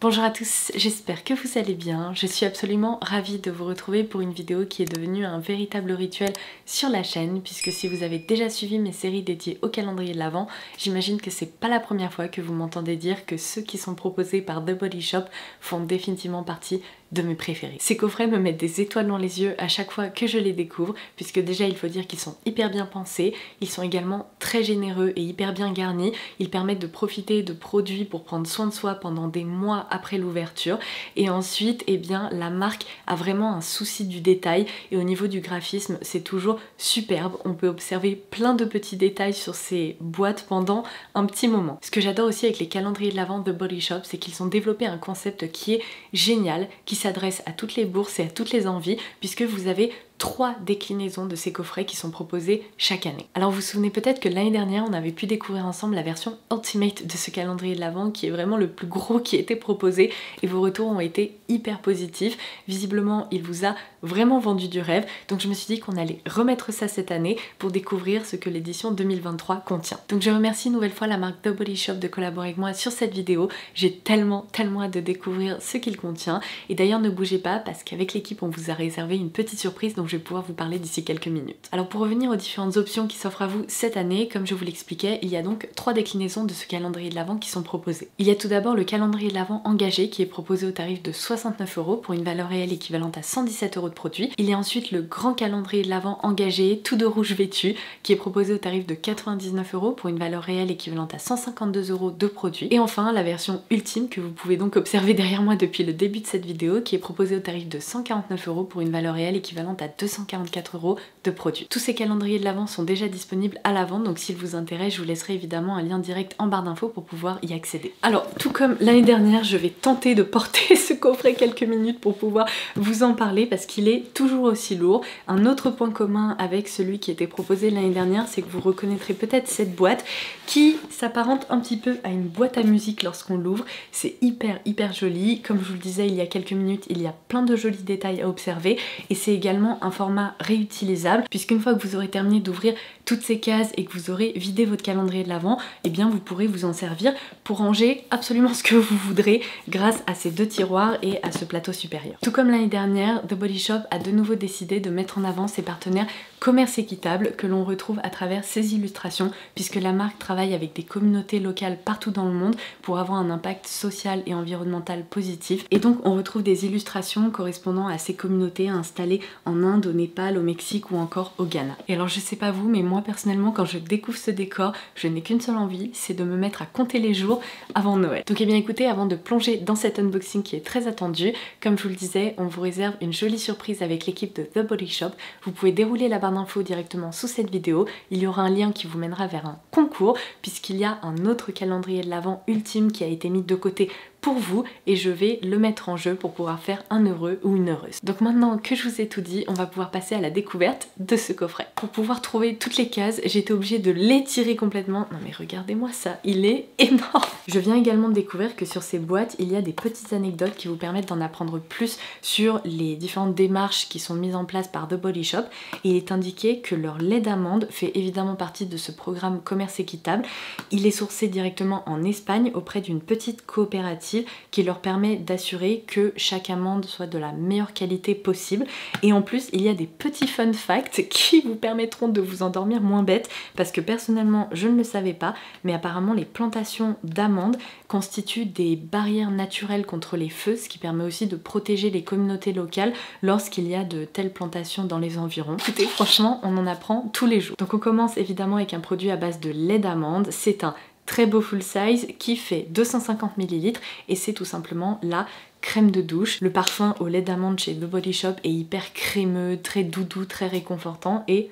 Bonjour à tous, j'espère que vous allez bien. Je suis absolument ravie de vous retrouver pour une vidéo qui est devenue un véritable rituel sur la chaîne, puisque si vous avez déjà suivi mes séries dédiées au calendrier de l'Avent, j'imagine que c'est pas la première fois que vous m'entendez dire que ceux qui sont proposés par The Body Shop font définitivement partie de mes préférés. Ces coffrets me mettent des étoiles dans les yeux à chaque fois que je les découvre, puisque déjà il faut dire qu'ils sont hyper bien pensés, ils sont également très généreux et hyper bien garnis, ils permettent de profiter de produits pour prendre soin de soi pendant des mois après l'ouverture, et ensuite eh bien la marque a vraiment un souci du détail, et au niveau du graphisme c'est toujours superbe, on peut observer plein de petits détails sur ces boîtes pendant un petit moment. Ce que j'adore aussi avec les calendriers de l'Avent de Body Shop, c'est qu'ils ont développé un concept qui est génial, qui s'adresse à toutes les bourses et à toutes les envies, puisque vous avez 3 déclinaisons de ces coffrets qui sont proposés chaque année. Alors vous vous souvenez peut-être que l'année dernière on avait pu découvrir ensemble la version Ultimate de ce calendrier de l'Avent qui est vraiment le plus gros qui a été proposé, et vos retours ont été hyper positifs. Visiblement il vous a vraiment vendu du rêve, donc je me suis dit qu'on allait remettre ça cette année pour découvrir ce que l'édition 2023 contient. Donc je remercie une nouvelle fois la marque The Body Shop de collaborer avec moi sur cette vidéo. J'ai tellement hâte de découvrir ce qu'il contient, et d'ailleurs ne bougez pas parce qu'avec l'équipe on vous a réservé une petite surprise dont je vais pouvoir vous parler d'ici quelques minutes. Alors pour revenir aux différentes options qui s'offrent à vous cette année, comme je vous l'expliquais, il y a donc 3 déclinaisons de ce calendrier de l'Avent qui sont proposées. Il y a tout d'abord le calendrier de l'Avent engagé qui est proposé au tarif de 69 € pour une valeur réelle équivalente à 117 € de produit. Il y a ensuite le grand calendrier de l'Avent engagé, tout de rouge vêtu, qui est proposé au tarif de 99 € pour une valeur réelle équivalente à 152 € de produit. Et enfin la version ultime que vous pouvez donc observer derrière moi depuis le début de cette vidéo, qui est proposée au tarif de 149 € pour une valeur réelle équivalente à 244 € de produits. Tous ces calendriers de l'Avent sont déjà disponibles à la vente, donc s'ils vous intéressent, je vous laisserai évidemment un lien direct en barre d'infos pour pouvoir y accéder. Alors tout comme l'année dernière, je vais tenter de porter ce coffret quelques minutes pour pouvoir vous en parler parce qu'il est toujours aussi lourd. Un autre point commun avec celui qui était proposé l'année dernière, c'est que vous reconnaîtrez peut-être cette boîte qui s'apparente un petit peu à une boîte à musique lorsqu'on l'ouvre. C'est hyper joli. Comme je vous le disais il y a quelques minutes, il y a plein de jolis détails à observer, et c'est également un format réutilisable, puisqu'une fois que vous aurez terminé d'ouvrir toutes ces cases et que vous aurez vidé votre calendrier de l'Avent, eh bien vous pourrez vous en servir pour ranger absolument ce que vous voudrez grâce à ces 2 tiroirs et à ce plateau supérieur. Tout comme l'année dernière, The Body Shop a de nouveau décidé de mettre en avant ses partenaires commerce équitable que l'on retrouve à travers ces illustrations, puisque la marque travaille avec des communautés locales partout dans le monde pour avoir un impact social et environnemental positif, et donc on retrouve des illustrations correspondant à ces communautés installées en Inde, au Népal, au Mexique ou encore au Ghana. Et alors je sais pas vous, mais moi personnellement quand je découvre ce décor, je n'ai qu'une seule envie, c'est de me mettre à compter les jours avant Noël. Donc eh bien écoutez, avant de plonger dans cet unboxing qui est très attendu, comme je vous le disais, on vous réserve une jolie surprise avec l'équipe de The Body Shop. Vous pouvez dérouler la barre d'infos directement sous cette vidéo, il y aura un lien qui vous mènera vers un concours, puisqu'il y a un autre calendrier de l'Avent ultime qui a été mis de côté pour vous, et je vais le mettre en jeu pour pouvoir faire un heureux ou une heureuse. Donc maintenant que je vous ai tout dit, on va pouvoir passer à la découverte de ce coffret. Pour pouvoir trouver toutes les cases, j'ai été obligée de l'étirer complètement. Non mais regardez-moi ça, il est énorme. Je viens également de découvrir que sur ces boîtes, il y a des petites anecdotes qui vous permettent d'en apprendre plus sur les différentes démarches qui sont mises en place par The Body Shop, et il est indiqué que leur lait d'amande fait évidemment partie de ce programme commerce équitable. Il est sourcé directement en Espagne auprès d'une petite coopérative qui leur permet d'assurer que chaque amande soit de la meilleure qualité possible, et en plus il y a des petits fun facts qui vous permettront de vous endormir moins bête, parce que personnellement je ne le savais pas, mais apparemment les plantations d'amandes constituent des barrières naturelles contre les feux, ce qui permet aussi de protéger les communautés locales lorsqu'il y a de telles plantations dans les environs. Écoutez, franchement on en apprend tous les jours. Donc on commence évidemment avec un produit à base de lait d'amande, c'est un très beau full size qui fait 250 ml, et c'est tout simplement la crème de douche. Le parfum au lait d'amande chez The Body Shop est hyper crémeux, très doudou, très réconfortant, et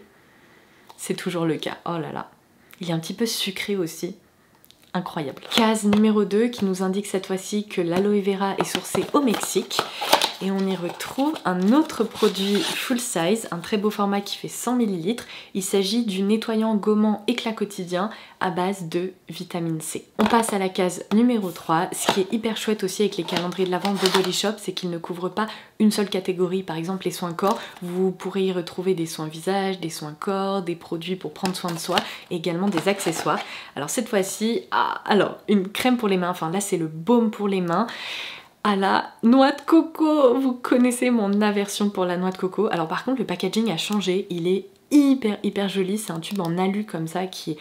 c'est toujours le cas. Oh là là, il est un petit peu sucré aussi. Incroyable. Case numéro 2 qui nous indique cette fois-ci que l'aloe vera est sourcé au Mexique. et on y retrouve un autre produit full size, un très beau format qui fait 100 ml. Il s'agit du nettoyant gommant éclat quotidien à base de vitamine C. On passe à la case numéro 3. Ce qui est hyper chouette aussi avec les calendriers de l'Avent de Body Shop, c'est qu'ils ne couvrent pas une seule catégorie. Par exemple les soins corps, vous pourrez y retrouver des soins visage, des soins corps, des produits pour prendre soin de soi et également des accessoires. Alors cette fois-ci, une crème pour les mains, enfin là c'est le baume pour les mains à la noix de coco. Vous connaissez mon aversion pour la noix de coco. Alors par contre le packaging a changé, il est hyper joli, c'est un tube en alu comme ça qui est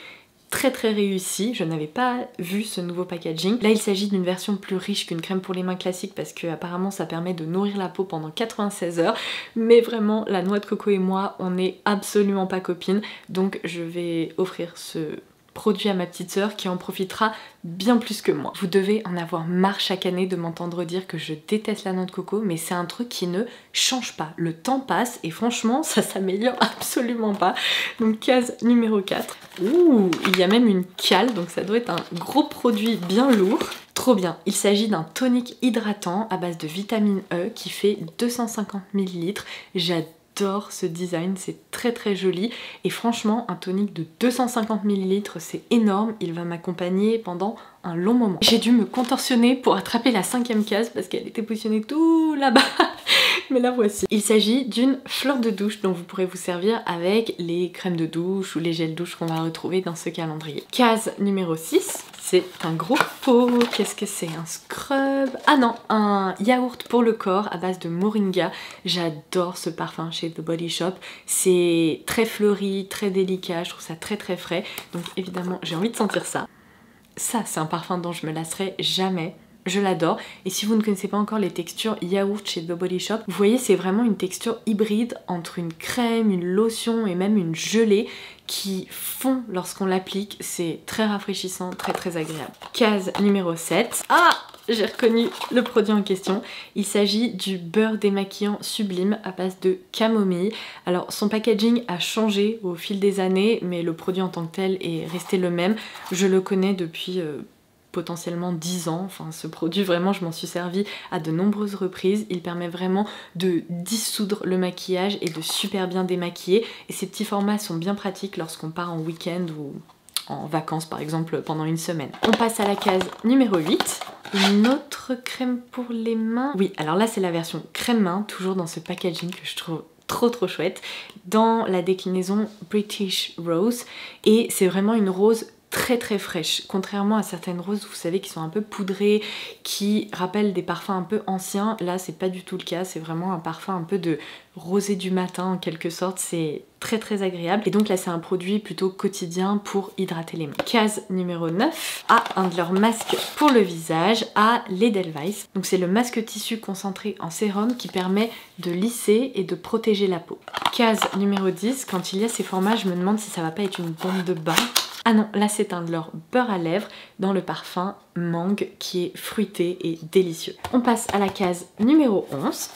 très réussi. Je n'avais pas vu ce nouveau packaging. Là il s'agit d'une version plus riche qu'une crème pour les mains classique parce que apparemment ça permet de nourrir la peau pendant 96 heures, mais vraiment la noix de coco et moi on n'est absolument pas copines, donc je vais offrir ce produit à ma petite sœur qui en profitera bien plus que moi. Vous devez en avoir marre chaque année de m'entendre dire que je déteste la noix de coco, mais c'est un truc qui ne change pas. Le temps passe et franchement ça s'améliore absolument pas. Donc case numéro 4. Ouh, il y a même une cale, donc ça doit être un gros produit bien lourd. Trop bien, il s'agit d'un tonique hydratant à base de vitamine E qui fait 250 ml. J'adore ce design, c'est très joli et franchement un tonique de 250 ml c'est énorme, il va m'accompagner pendant un long moment. J'ai dû me contorsionner pour attraper la 5e case parce qu'elle était positionnée tout là-bas. Mais la voici. Il s'agit d'une fleur de douche dont vous pourrez vous servir avec les crèmes de douche ou les gels douche qu'on va retrouver dans ce calendrier. Case numéro 6, c'est un gros pot. Qu'est-ce que c'est? Un scrub? Ah non, un yaourt pour le corps à base de moringa. J'adore ce parfum chez The Body Shop. C'est très fleuri, très délicat, je trouve ça très frais. Donc évidemment j'ai envie de sentir ça. Ça c'est un parfum dont je me lasserai jamais. Je l'adore. Et si vous ne connaissez pas encore les textures yaourt chez The Body Shop, vous voyez c'est vraiment une texture hybride entre une crème, une lotion et même une gelée qui fond lorsqu'on l'applique. C'est très rafraîchissant, très agréable. Case numéro 7. Ah, j'ai reconnu le produit en question. Il s'agit du beurre démaquillant sublime à base de camomille. Alors son packaging a changé au fil des années, mais le produit en tant que tel est resté le même. Je le connais depuis potentiellement 10 ans, enfin ce produit vraiment je m'en suis servi à de nombreuses reprises. Il permet vraiment de dissoudre le maquillage et de super bien démaquiller et ces petits formats sont bien pratiques lorsqu'on part en week-end ou en vacances par exemple pendant une semaine. On passe à la case numéro 8. Une autre crème pour les mains. Oui, alors là c'est la version crème main, toujours dans ce packaging que je trouve trop chouette, dans la déclinaison British Rose, et c'est vraiment une rose très fraîche, contrairement à certaines roses vous savez qui sont un peu poudrées, qui rappellent des parfums un peu anciens. Là c'est pas du tout le cas, c'est vraiment un parfum un peu de rosé du matin en quelque sorte, c'est très agréable et donc là c'est un produit plutôt quotidien pour hydrater les mains. Case numéro 9, un de leurs masques pour le visage à l'Edelweiss. Donc c'est le masque tissu concentré en sérum qui permet de lisser et de protéger la peau. Case numéro 10, quand il y a ces formats je me demande si ça va pas être une bombe de bain. Ah non, là c'est un de leurs beurre à lèvres dans le parfum mangue qui est fruité et délicieux. On passe à la case numéro 11.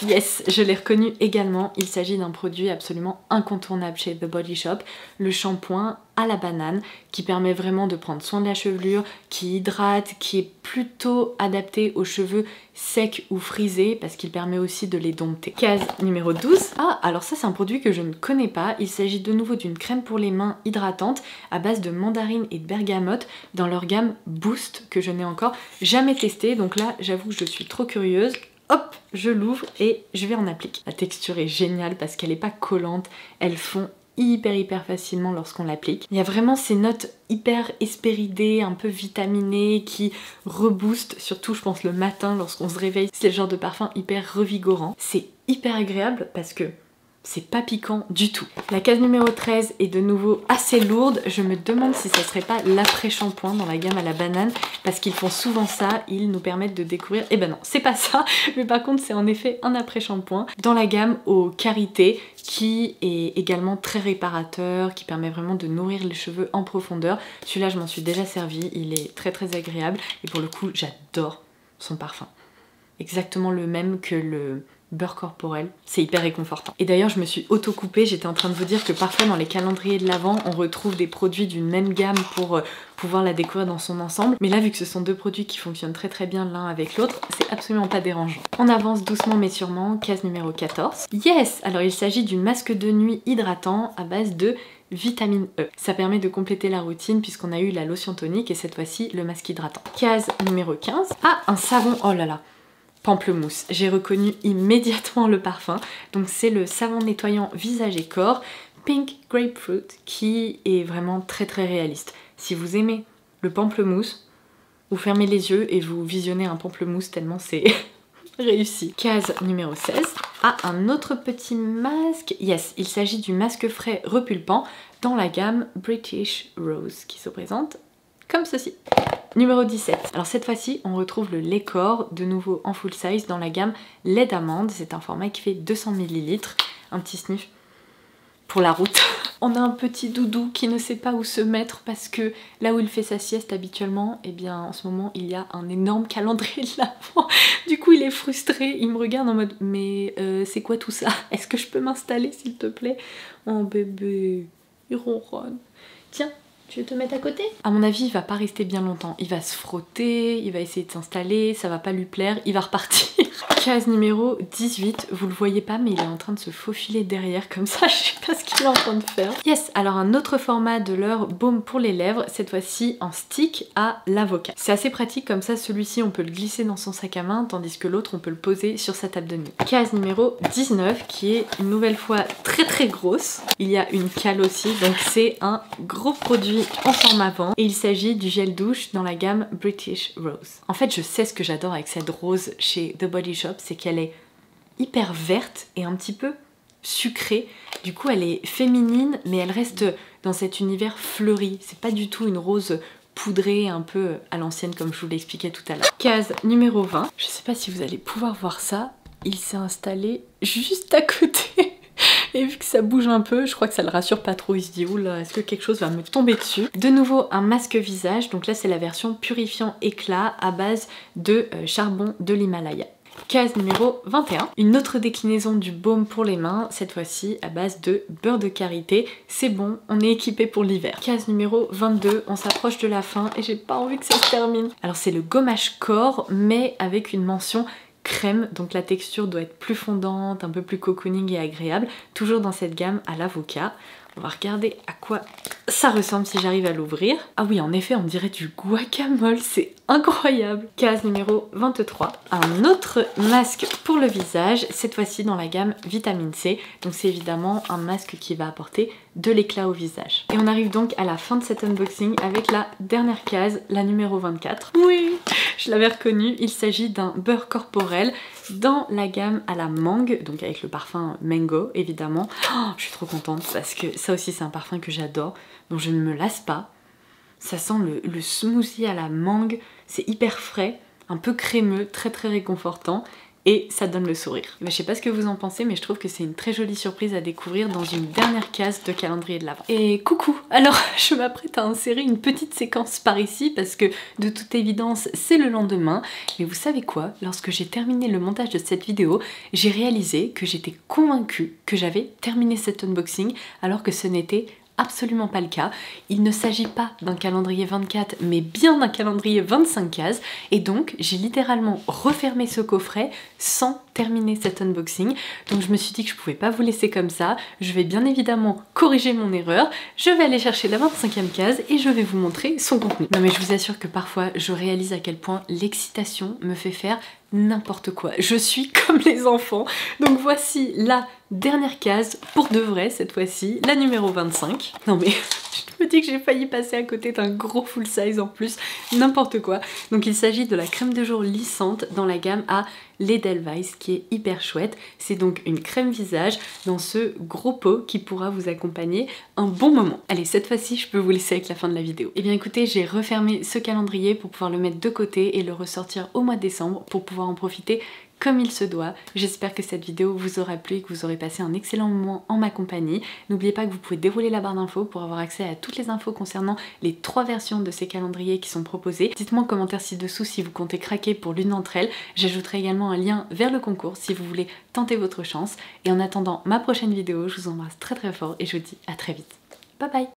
Yes, je l'ai reconnu également, il s'agit d'un produit absolument incontournable chez The Body Shop, le shampoing à la banane qui permet vraiment de prendre soin de la chevelure, qui hydrate, qui est plutôt adapté aux cheveux secs ou frisés parce qu'il permet aussi de les dompter. Case numéro 12. Ah, alors ça c'est un produit que je ne connais pas, il s'agit de nouveau d'une crème pour les mains hydratante à base de mandarine et de bergamote dans leur gamme Boost que je n'ai encore jamais testé, donc là j'avoue que je suis trop curieuse. Hop, je l'ouvre et je vais en appliquer. La texture est géniale parce qu'elle n'est pas collante, elle fond hyper facilement lorsqu'on l'applique. Il y a vraiment ces notes hyper hespéridées, un peu vitaminées qui reboostent, surtout je pense le matin lorsqu'on se réveille. C'est le genre de parfum hyper revigorant. C'est hyper agréable parce que c'est pas piquant du tout. La case numéro 13 est de nouveau assez lourde. Je me demande si ça serait pas l'après-shampoing dans la gamme à la banane parce qu'ils font souvent ça, ils nous permettent de découvrir. Eh ben non, c'est pas ça, mais par contre c'est en effet un après-shampoing dans la gamme au karité qui est également très réparateur, qui permet vraiment de nourrir les cheveux en profondeur. Celui-là je m'en suis déjà servi, il est très agréable et pour le coup j'adore son parfum. Exactement le même que le beurre corporel, c'est hyper réconfortant. Et d'ailleurs je me suis auto-coupée, j'étais en train de vous dire que parfois dans les calendriers de l'Avent on retrouve des produits d'une même gamme pour pouvoir la découvrir dans son ensemble, mais là vu que ce sont deux produits qui fonctionnent très bien l'un avec l'autre, c'est absolument pas dérangeant. On avance doucement mais sûrement, case numéro 14. Yes! Alors il s'agit du masque de nuit hydratant à base de vitamine E. Ça permet de compléter la routine puisqu'on a eu la lotion tonique et cette fois-ci le masque hydratant. Case numéro 15. Ah, un savon, oh là là, pamplemousse. J'ai reconnu immédiatement le parfum. Donc c'est le savon nettoyant visage et corps Pink Grapefruit qui est vraiment très réaliste. Si vous aimez le pamplemousse, vous fermez les yeux et vous visionnez un pamplemousse tellement c'est réussi. Case numéro 16. Ah, un autre petit masque. Yes, il s'agit du masque frais repulpant dans la gamme British Rose qui se présente comme ceci. Numéro 17. Alors cette fois-ci, on retrouve le lait corps, de nouveau en full size dans la gamme lait d'amande. C'est un format qui fait 200 ml. Un petit sniff pour la route. On a un petit doudou qui ne sait pas où se mettre parce que là où il fait sa sieste habituellement, eh bien en ce moment il y a un énorme calendrier de l'Avent. Du coup il est frustré, il me regarde en mode mais c'est quoi tout ça? Est-ce que je peux m'installer s'il te plaît? Oh bébé, il ronronne. Tiens, tu veux te mettre à côté? À mon avis il va pas rester bien longtemps, il va se frotter, il va essayer de s'installer, ça va pas lui plaire, il va repartir. Case numéro 18, vous le voyez pas mais il est en train de se faufiler derrière comme ça, je sais pas ce qu'il est en train de faire. Yes, alors un autre format de leur baume pour les lèvres, cette fois-ci en stick à l'avocat. C'est assez pratique comme ça, celui-ci on peut le glisser dans son sac à main tandis que l'autre on peut le poser sur sa table de nuit. Case numéro 19 qui est une nouvelle fois très grosse. Il y a une cale aussi, donc c'est un gros produit en format vent et il s'agit du gel douche dans la gamme British Rose. En fait je sais ce que j'adore avec cette rose chez The Body Shop, c'est qu'elle est hyper verte et un petit peu sucrée. Du coup elle est féminine mais elle reste dans cet univers fleuri. C'est pas du tout une rose poudrée un peu à l'ancienne comme je vous l'expliquais tout à l'heure. Case numéro 20. Je sais pas si vous allez pouvoir voir ça. Il s'est installé juste à côté. Et vu que ça bouge un peu, je crois que ça le rassure pas trop. Il se dit oula, est-ce que quelque chose va me tomber dessus? De nouveau un masque visage. Donc là c'est la version purifiant éclat à base de charbon de l'Himalaya. Case numéro 21. Une autre déclinaison du baume pour les mains, cette fois-ci à base de beurre de karité. C'est bon, on est équipé pour l'hiver. Case numéro 22. On s'approche de la fin et j'ai pas envie que ça se termine. Alors c'est le gommage corps mais avec une mention crème, donc la texture doit être plus fondante, un peu plus cocooning et agréable, toujours dans cette gamme à l'avocat. On va regarder à quoi ça ressemble si j'arrive à l'ouvrir. Ah oui, en effet, on dirait du guacamole, c'est incroyable. Case numéro 23. Un autre masque pour le visage, cette fois-ci dans la gamme Vitamine C. Donc c'est évidemment un masque qui va apporter de l'éclat au visage. Et on arrive donc à la fin de cet unboxing avec la dernière case, la numéro 24. Oui, je l'avais reconnu, il s'agit d'un beurre corporel dans la gamme à la mangue, donc avec le parfum mango évidemment. Oh, je suis trop contente parce que ça aussi c'est un parfum que j'adore, donc je ne me lasse pas. Ça sent le smoothie à la mangue, c'est hyper frais, un peu crémeux, très réconfortant. Et ça donne le sourire. Mais je sais pas ce que vous en pensez, mais je trouve que c'est une très jolie surprise à découvrir dans une dernière case de calendrier de l'Avent. Et coucou! Alors je m'apprête à insérer une petite séquence par ici parce que de toute évidence c'est le lendemain. Mais vous savez quoi? Lorsque j'ai terminé le montage de cette vidéo, j'ai réalisé que j'étais convaincue que j'avais terminé cet unboxing alors que ce n'était absolument pas le cas. Il ne s'agit pas d'un calendrier 24 mais bien d'un calendrier 25 cases et donc j'ai littéralement refermé ce coffret sans terminer cet unboxing. Donc je me suis dit que je pouvais pas vous laisser comme ça. Je vais bien évidemment corriger mon erreur. Je vais aller chercher la 25e case et je vais vous montrer son contenu. Non mais je vous assure que parfois je réalise à quel point l'excitation me fait faire n'importe quoi. Je suis comme les enfants. Donc voici la dernière case pour de vrai cette fois-ci, la numéro 25. Non mais je me dis que j'ai failli passer à côté d'un gros full size en plus, n'importe quoi. Donc il s'agit de la crème de jour lissante dans la gamme à l'Edelweiss qui est hyper chouette. C'est donc une crème visage dans ce gros pot qui pourra vous accompagner un bon moment. Allez, cette fois-ci je peux vous laisser avec la fin de la vidéo. Et bien écoutez, j'ai refermé ce calendrier pour pouvoir le mettre de côté et le ressortir au mois de décembre pour pouvoir en profiter comme il se doit. J'espère que cette vidéo vous aura plu et que vous aurez passé un excellent moment en ma compagnie. N'oubliez pas que vous pouvez dérouler la barre d'infos pour avoir accès à toutes les infos concernant les 3 versions de ces calendriers qui sont proposés. Dites-moi en commentaire ci-dessous si vous comptez craquer pour l'une d'entre elles. J'ajouterai également un lien vers le concours si vous voulez tenter votre chance. Et en attendant ma prochaine vidéo, je vous embrasse très très fort et je vous dis à très vite. Bye bye!